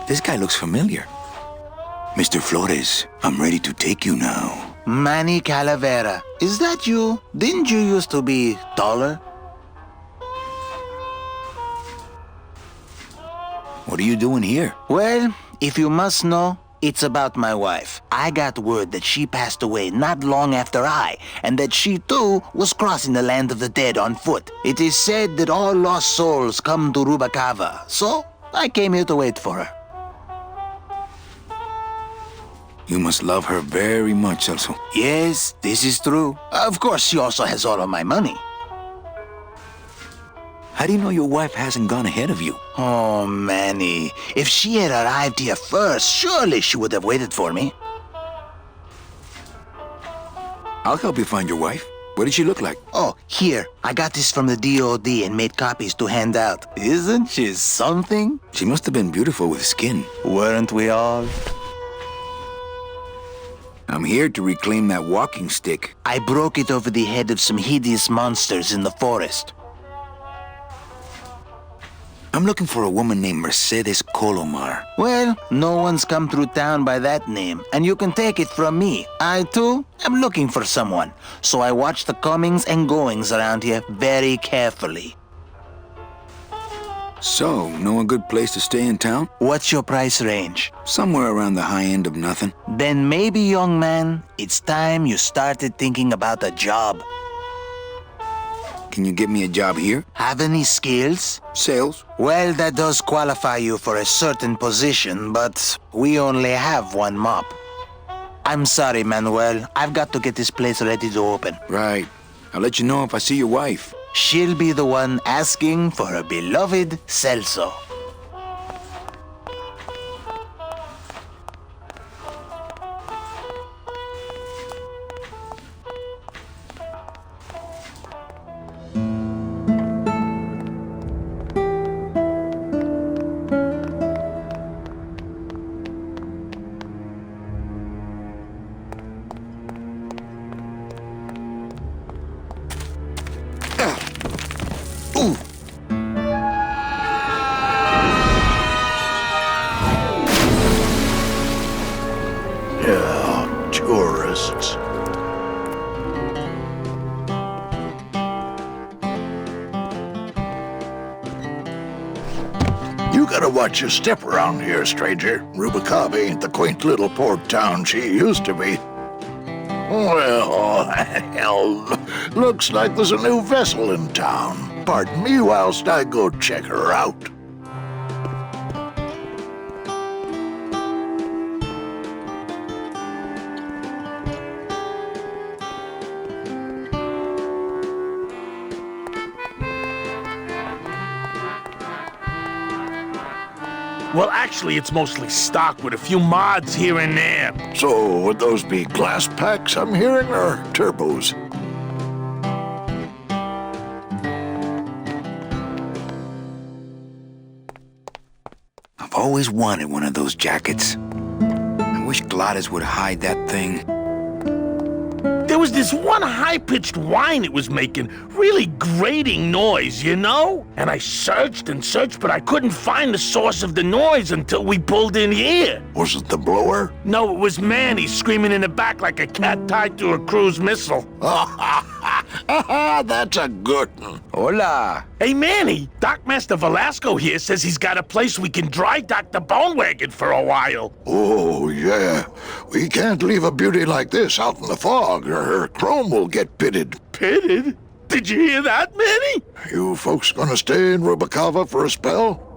This guy looks familiar. Mr. Flores, I'm ready to take you now. Manny Calavera, is that you? Didn't you used to be taller? What are you doing here? Well, if you must know, it's about my wife. I got word that she passed away not long after I, and that she too was crossing the land of the dead on foot. It is said that all lost souls come to Rubacava, so I came here to wait for her. You must love her very much, Celso. Yes, this is true. Of course, she also has all of my money. How do you know your wife hasn't gone ahead of you? Oh, Manny, if she had arrived here first, surely she would have waited for me. I'll help you find your wife. What did she look like? Oh, here, I got this from the DOD and made copies to hand out. Isn't she something? She must have been beautiful with skin. Weren't we all? I'm here to reclaim that walking stick. I broke it over the head of some hideous monsters in the forest. I'm looking for a woman named Mercedes Colomar. Well, no one's come through town by that name, and you can take it from me. I, too, am looking for someone, so I watch the comings and goings around here very carefully. So, know a good place to stay in town? What's your price range? Somewhere around the high end of nothing. Then maybe, young man, it's time you started thinking about a job. Can you get me a job here? Have any skills? Sales? Well, that does qualify you for a certain position, but we only have one mop. I'm sorry, Manuel. I've got to get this place ready to open. Right. I'll let you know if I see your wife. She'll be the one asking for her beloved Celso. Yeah, tourists. You gotta watch your step around here, stranger. Rubacava ain't the quaint little port town she used to be. Well, hell, looks like there's a new vessel in town. Pardon me whilst I go check her out. Well, actually, it's mostly stock with a few mods here and there. So, would those be glass packs I'm hearing, or turbos? I've always wanted one of those jackets. I wish Glottis would hide that thing. There was this one high-pitched whine it was making, really grating noise, you know? And I searched and searched, but I couldn't find the source of the noise until we pulled in here. Was it the blower? No, it was Manny screaming in the back like a cat tied to a cruise missile. That's a good one. Hola! Hey, Manny, Dockmaster Velasco here says he's got a place we can dry dock the bone wagon for a while. Oh, yeah. We can't leave a beauty like this out in the fog, or her chrome will get pitted. Pitted? Did you hear that, Manny? You folks gonna stay in Rubacava for a spell?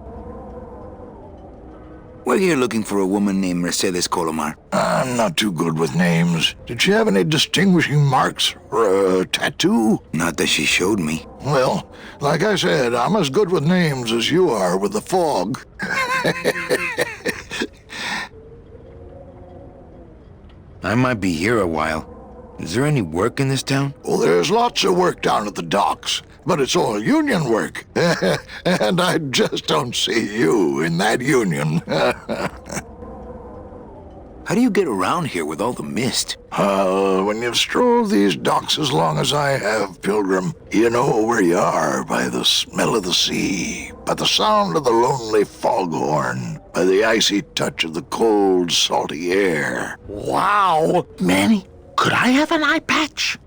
We're here looking for a woman named Mercedes Colomar. I'm not too good with names. Did she have any distinguishing marks or a tattoo? Not that she showed me. Well, like I said, I'm as good with names as you are with the fog. I might be here a while. Is there any work in this town? Well, there's lots of work down at the docks, but it's all union work. And I just don't see you in that union. How do you get around here with all the mist? When you've strolled these docks as long as I have, Pilgrim, you know where you are by the smell of the sea, by the sound of the lonely foghorn, by the icy touch of the cold, salty air. Wow! Manny, could I have an eye patch?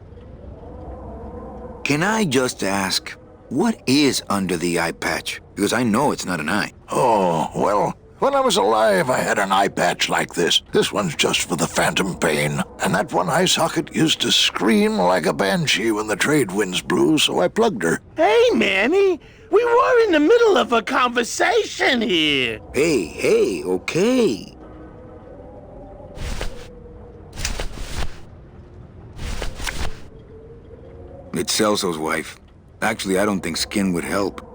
Can I just ask, what is under the eye patch? Because I know it's not an eye. Oh, well, when I was alive, I had an eye patch like this. This one's just for the phantom pain. And that one eye socket used to scream like a banshee when the trade winds blew, so I plugged her. Hey, Manny! We were in the middle of a conversation here. Hey, okay. It's Celso's wife. Actually, I don't think skin would help.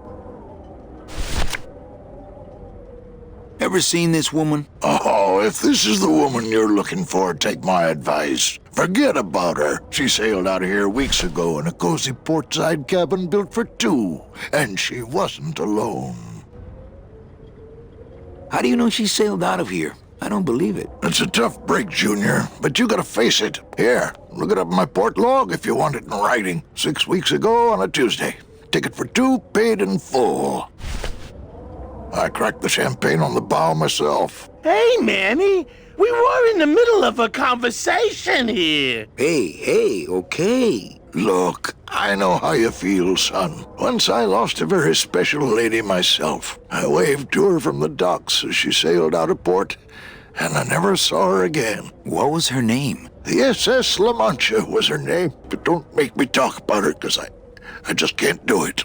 Ever seen this woman? Oh, if this is the woman you're looking for, take my advice. Forget about her. She sailed out of here weeks ago in a cozy portside cabin built for two, and she wasn't alone. How do you know she sailed out of here? I don't believe it. It's a tough break, Junior, but you gotta face it. Here, look it up in my port log if you want it in writing. 6 weeks ago on a Tuesday. Ticket for two, paid in full. I cracked the champagne on the bow myself. Hey, Manny! We were in the middle of a conversation here. Hey, okay. Look, I know how you feel, son. Once I lost a very special lady myself. I waved to her from the docks as she sailed out of port, and I never saw her again. What was her name? The SS La Mancha was her name, but don't make me talk about her, because I just can't do it.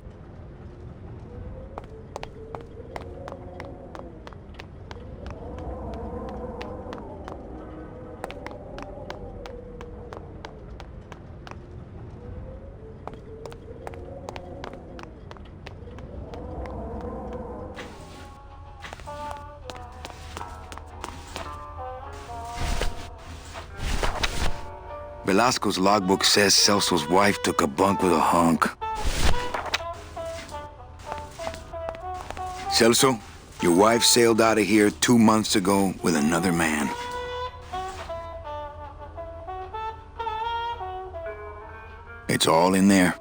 Velasco's logbook says Celso's wife took a bunk with a hunk. Celso, your wife sailed out of here 2 months ago with another man. It's all in there.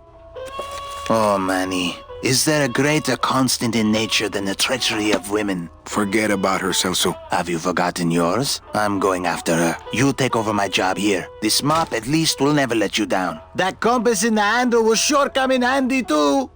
Oh, Manny. Is there a greater constant in nature than the treachery of women? Forget about her, Celso. Have you forgotten yours? I'm going after her. You take over my job here. This mop at least will never let you down. That compass in the handle will sure come in handy too.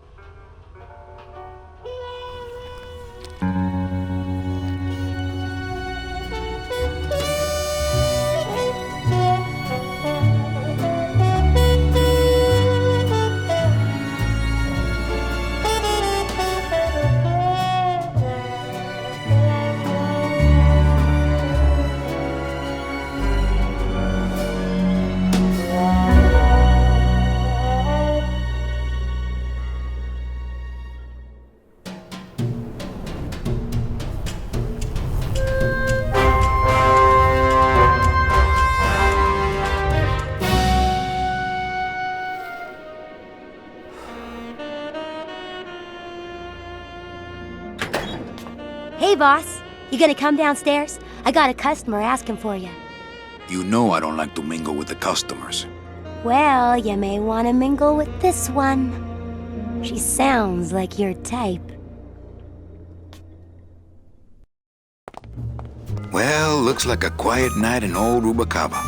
Hey, boss. You gonna come downstairs? I got a customer asking for you. You know I don't like to mingle with the customers. Well, you may want to mingle with this one. She sounds like your type. Well, looks like a quiet night in old Rubacava.